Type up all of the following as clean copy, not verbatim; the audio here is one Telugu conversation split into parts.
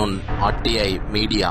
Cartoon RTI media.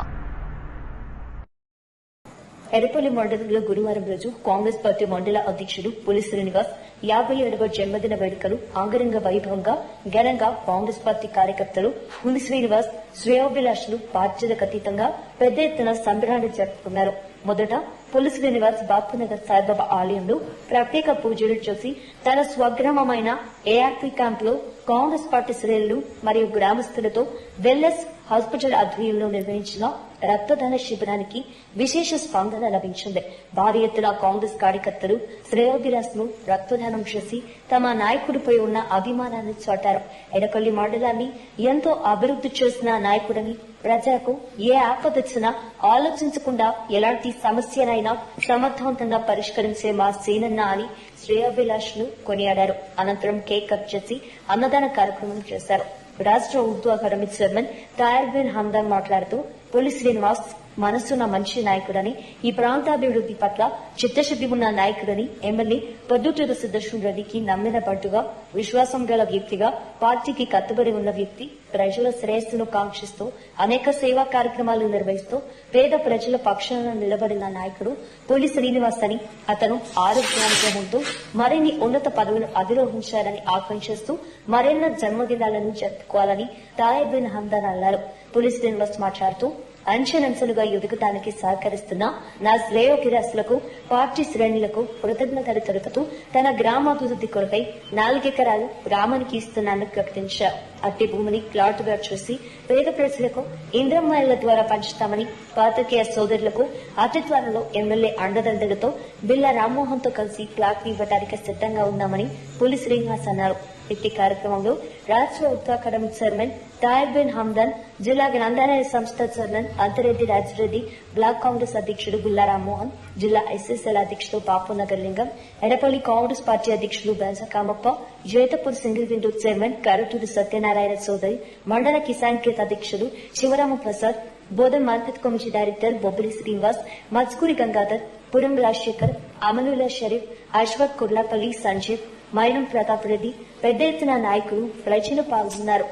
ఎర్రపల్లి మండలంలో గురువారం రోజు కాంగ్రెస్ పార్టీ మండల అధ్యక్షుడు పులి శ్రీనివాస్ 57వ జన్మదిన వేడుకలు అంగరంగ వైభవంగా ఘనంగా కాంగ్రెస్ పార్టీ కార్యకర్తలు పులి శ్రీనివాస్ శ్రేయోభిలాషులు బాధ్యతకు అతీతంగా పెద్ద ఎత్తున సంబరాలు జరుపుకున్నారు. మొదట పులి శ్రీనివాస్ బాపునగర్ సాయిబాబా ఆలయంలో ప్రత్యేక పూజలు చేసి తన స్వగ్రామమైన ఏఆర్పీ క్యాంపులో కాంగ్రెస్ పార్టీ శ్రేణులు మరియు గ్రామస్తులతో వెల్నెస్ హాస్పిటల్ ఆధ్వర్యంలో నిర్వహించిన రక్తదాన శిబిరానికి విశేష స్పందన లభించింది. భారీ ఎత్తున కాంగ్రెస్ కార్యకర్తలు శ్రేయోభిలాష్ ను రక్తదానం చేసి తమ నాయకుడిపై ఉన్న అభిమానాన్ని చాటారు. ఎడపల్లి మండలాన్ని ఎంతో అభివృద్ధి చేసిన నాయకుడని, ప్రజలకు ఏ ఆపదొచ్చినా ఆలోచించకుండా ఎలాంటి సమస్యనైనా సమర్థవంతంగా పరిష్కరించే మా సేనన్న అని శ్రేయోభిలాష్ ను కొనియాడారు. అనంతరం కేక్ కట్ చేసి అన్నదాన కార్యక్రమం చేశారు. రాష్ట్ర Urdu academy chairman Tayyar Hamdan మాట్లాడుతూ పులి శ్రీనివాస్ మనసున్న మంచి నాయకుడని, ఈ ప్రాంతాభివృద్ధి పట్ల చిత్తశుద్ది ఉన్న నాయకుడని, ఎమ్మెల్యే పొద్దుటూరు సుదర్శన్ రెడ్డికి నమ్మిన పట్టుగా విశ్వాసం గల వ్యక్తిగా, పార్టీకి కట్టుబడి ఉన్న వ్యక్తి, ప్రజల శ్రేయస్సును కాంక్షిస్తూ అనేక సేవా కార్యక్రమాలు నిర్వహిస్తూ పేద ప్రజల పక్షాన నిలబడిన నాయకుడు పులి శ్రీనివాస్ అని, అతను ఆరోగ్యానికి ముందు మరిన్ని ఉన్నత పదవులు అధిరోహించాలని ఆకాంక్షిస్తూ మరెన్నో జన్మదినాలను జరుపుకోవాలని తాయర్ హందాన్ అన్నారు. పులి శ్రీనివాస్ మాట్లాడుతూ అంచెలంచెలుగా ఎదుగటానికి సహకరిస్తున్న నా శ్రేయోభిలాషులకు, పార్టీ శ్రేణులకు కృతజ్ఞతలు తెలుపుతూ తన గ్రామాభివృద్ధి కొరకై 4 ఎకరాలు గ్రామానికి ఇస్తున్నానని ప్రకటించారు. అట్టి భూమిని ప్లాటుగా చూసి పేద ప్రజలకు ఇంద్రమ్మ ఇళ్ల ద్వారా పంచుతామని, పాత్రికేయ సోదరులకు అతి త్వరలో ఎమ్మెల్యే అండదండలతో బిల్లా రామ్మోహన్ తో కలిసి ప్లాట్ ఇవ్వడానికి సిద్దంగా ఉన్నామని పులి శ్రీనివాస్ అన్నారు. ఇట్టి కార్యక్రమంలో రాష్ట్ర Urdu academy chairman Tayyar Hamdan, జిల్లా గ్రంథాలయ సంస్థ చైర్మన్ అంతరెడ్డి రాజిరెడ్డి, బ్లాక్ కాంగ్రెస్ అధ్యక్షుడు బిల్లా రామ్మోహన్, జిల్లా ఎస్ఎస్ఎల్ అధ్యక్షుడు బాపునగర్ లింగం, ఎడపల్లి కాంగ్రెస్ పార్టీ అధ్యక్షుడు Benja Kamappa, Jaitapur single window chairman Karuturi Satyanarayana Chowdary, మండల కిసాన్ కేత్ అధ్యక్షుడు Shivarama Prasad, Bodhan market committee director Bobbili Srinivas, Majkuri Gangadhar, Puram Rajashekar, Amanullah Sharif, Ashwath Kurlapalli Sanjeev, Mainam Pratap Reddy, పెద్ద ఎత్తున నాయకులు ప్రజలు పాల్గొన్నారు.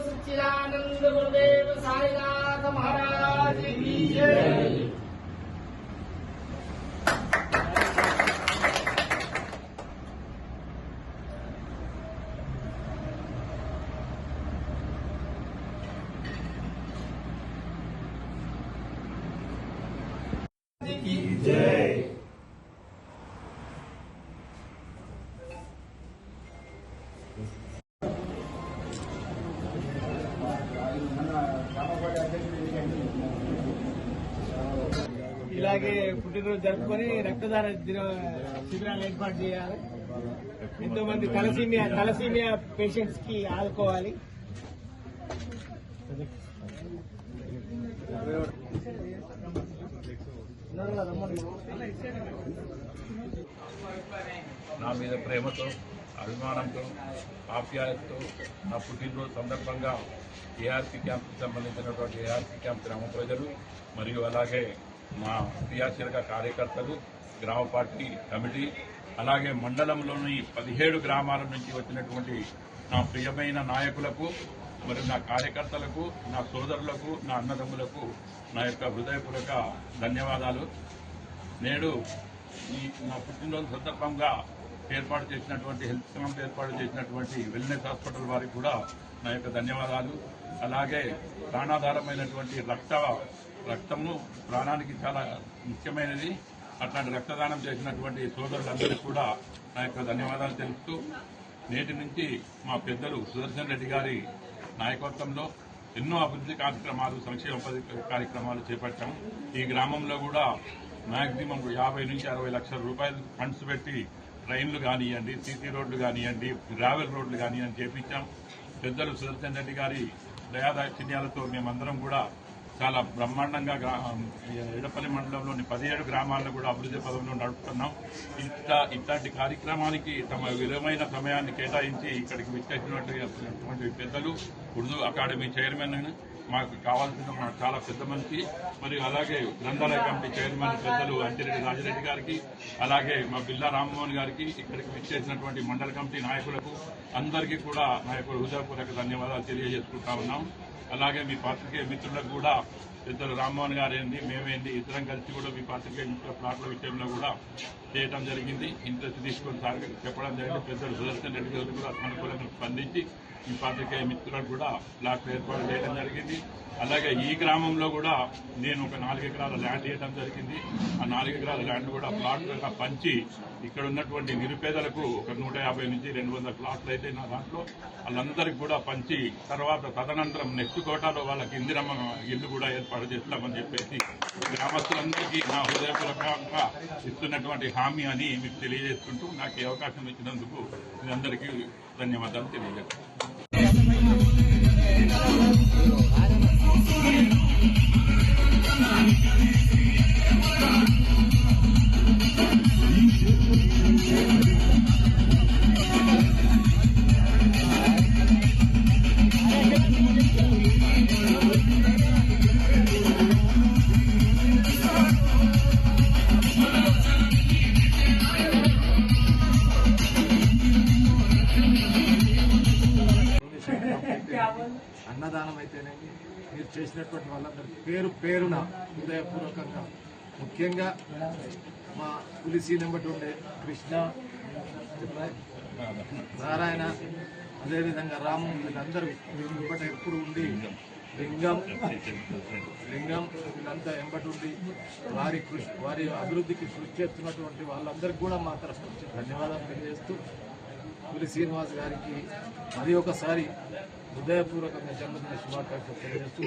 सच्चिदानंद गुरुदेव साईनाथ महाराज की जय। जय। ఇలాగే పుట్టినరోజు జరుపుకొని రక్తదాన శిబిరాలు ఏర్పాటు చేయాలి. ఎంతో మంది తలసీమియా పేషెంట్స్ కి ఆదుకోవాలి. నా మీద ప్రేమతో, అభిమానంతో, ఆప్యాయతతో నా పుట్టినరోజు సందర్భంగా ఏఆర్పీ క్యాంప్కి సంబంధించినటువంటి ఏఆర్పీ క్యాంప్ గ్రామ ప్రజలు మరియు అలాగే మా క్రియాశీలక కార్యకర్తలు, గ్రామ పార్టీ కమిటీ, అలాగే మండలంలోని 17 గ్రామాల నుంచి వచ్చినటువంటి నా ప్రియమైన నాయకులకు మరియు నా కార్యకర్తలకు, నా సోదరులకు, నా అన్నదమ్ములకు నా యొక్క హృదయపూర్వక ధన్యవాదాలు. నేడు నా పుట్టినరోజు సందర్భంగా ఏర్పాటు చేసినటువంటి హెల్త్ క్యాంప్ ఏర్పాటు చేసినటువంటి వెల్నెస్ హాస్పిటల్ వారికి కూడా నా యొక్క ధన్యవాదాలు. అలాగే ప్రాణాధారమైనటువంటి రక్తము ప్రాణానికి చాలా ముఖ్యమైనది. అట్లాంటి రక్తదానం చేసినటువంటి సోదరులందరికీ కూడా నా యొక్క ధన్యవాదాలు తెలుపుతూ, నేటి నుంచి మా పెద్దలు సుదర్శన్ రెడ్డి గారి నాయకత్వంలో ఎన్నో అభివృద్ధి కార్యక్రమాలు, సంక్షేమ కార్యక్రమాలు చేపట్టాము. ఈ గ్రామంలో కూడా మాక్సిమం 50 నుంచి 60 లక్షల రూపాయలు ఫండ్స్ పెట్టి ట్రైన్లు కానివ్వండి, సీసీ రోడ్లు కానివ్వండి, గ్రావెల్ రోడ్లు కానివ్వండి చేపించాం. పెద్దలు సుదర్శన్ రెడ్డి గారి దయాదాక్షిణ్యాలతో మేమందరం కూడా చాలా బ్రహ్మాండంగా ఎడపల్లి మండలంలోని 17 గ్రామాలను కూడా అభివృద్ది పదంలో నడుపుతున్నాం. ఇట్లాంటి కార్యక్రమానికి తమ విలువైన సమయాన్ని కేటాయించి ఇక్కడికి విచ్చేసినటువంటి పెద్దలు ఉర్దూ అకాడమీ చైర్మన్ మాకు కావాల్సిన చాలా పెద్ద మనిషి, మరియు అలాగే గ్రంథాలయ కమిటీ చైర్మన్ పెద్దలు అంతిరెడ్డి రాజిరెడ్డి గారికి, అలాగే మా బిల్లా రామ్మోహన్ గారికి, ఇక్కడికి విచ్చేసినటువంటి మండల కమిటీ నాయకులకు అందరికీ కూడా నా యొక్క హృదయపూర్వక ధన్యవాదాలు తెలియజేసుకుంటా ఉన్నాం. అలాగే మీ పాత్రికేయ మిత్రులకు కూడా పెద్దలు రామ్మోహన్ గారు ఏంటి, మేమేంటి, ఇద్దరం కలిసి కూడా మీ పాత్రికేయ మిత్రుల ప్లాట్ల విషయంలో కూడా చేయడం జరిగింది. ఇంట్రెస్ట్ తీసుకొని సార్ చెప్పడం జరిగింది. పెద్దలు సుదర్శన్ రెడ్డి గారు కూడా అనుకూలంగా స్పందించి ఈ పాత్రికేయ మిత్రులకు కూడా ప్లాట్లు ఏర్పాటు చేయడం జరిగింది. అలాగే ఈ గ్రామంలో కూడా నేను ఒక 4 ఎకరాల ల్యాండ్ ఇవ్వడం జరిగింది. ఆ 4 ఎకరాల ల్యాండ్ కూడా ప్లాట్లుగా పంచి ఇక్కడ ఉన్నటువంటి నిరుపేదలకు ఒక 150 నుంచి 200 ప్లాట్లు అయితే నా దాంట్లో వాళ్ళందరికీ కూడా పంచి తర్వాత తదనంతరం నెక్స్ట్ కోటాలో వాళ్ళకి ఇందిరమ్మ ఇల్లు కూడా ఏర్పాటు చేస్తామని చెప్పేసి గ్రామస్తులందరికీ నా హృదయపూర్వకంగా ఇస్తున్నటువంటి హామీ అని మీకు తెలియజేసుకుంటూ నాకు ఈ అవకాశం ఇచ్చినందుకు మీ అందరికీ ధన్యవాదాలు తెలియజేస్తాను. అన్నదానం అయితేనేమి మీరు చేసినటువంటి వాళ్ళందరికీ పేరు పేరున హృదయపూర్వకంగా, ముఖ్యంగా మా పులిసి నెంబటి ఉండే కృష్ణ, నారాయణ, అదేవిధంగా రాము, వీళ్ళందరూ వెంబట ఎప్పుడు ఉండి లింగం వీళ్ళంతా వెంబటి ఉండి వారి అభివృద్ధికి కృషి చేస్తున్నటువంటి వాళ్ళందరికీ కూడా మా తరఫు నుంచి ధన్యవాదాలు తెలియజేస్తూ పులి శ్రీనివాస్ గారికి మరి ఒకసారి హృదయపూర్వకంగా జన్మదిన శుభాకాంక్షలు తెలియజేస్తూ